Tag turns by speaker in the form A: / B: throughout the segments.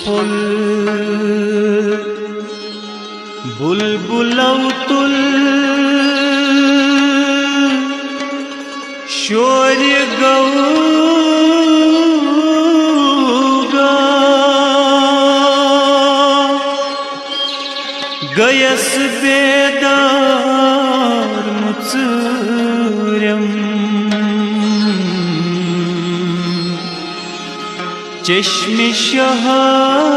A: full बुलबुलौ तुल शोर गौगा गयस बेदार मुचुर्यम चश्मे शहाला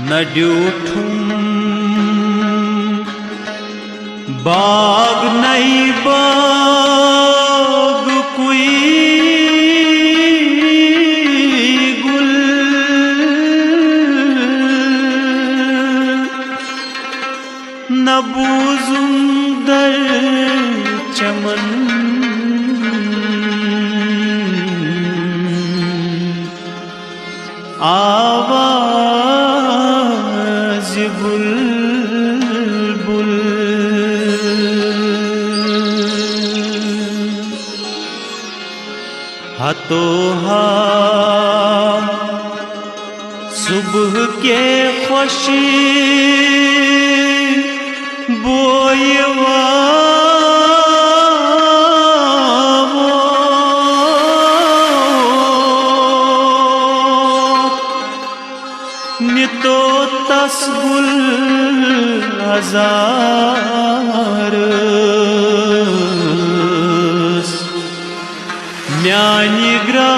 A: नड्यूठुम बाग नहीं बाग कोई गुल न बूजुम दर चमन आवाज बुलबुल हतोहा सुबह के खुशी बोयवा नितो तस्गुल हजार म्यानी ग्रा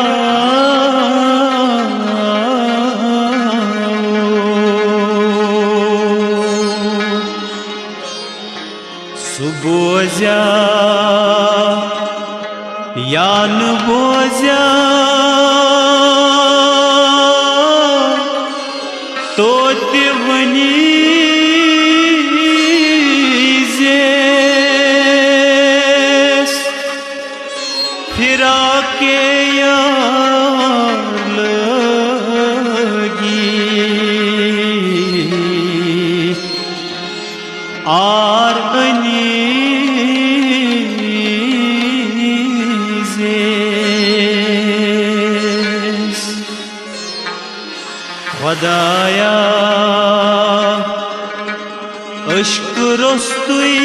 A: सुबोजा यान बोजा तो तिवनी जेस फिरा के यार लगी आर अनीजेस खुदाया अश्क रोस्तुई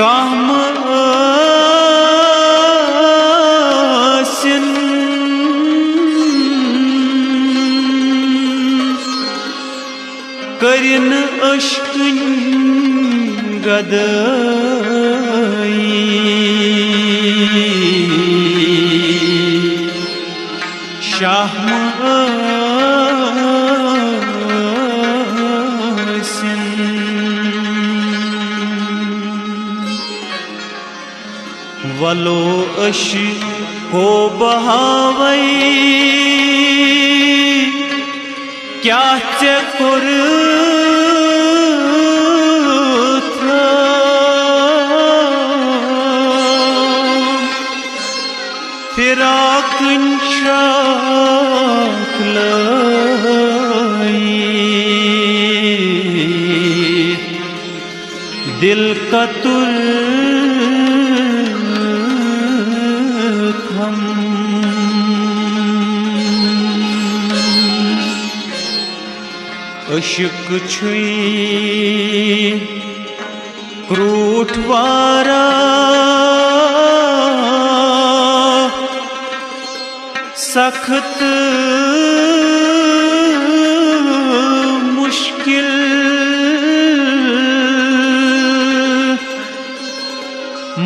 A: काम आसिन करिन अश्कन गदई शाह वलो अश को बहावई क्या चकुर फिराक शाक लाई दिल का तुल अशक छुई क्रूठवारा सख्त मुश्किल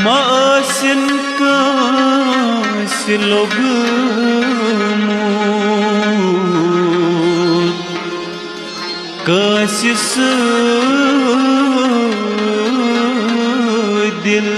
A: मासिन का सिलोग कसिस दिल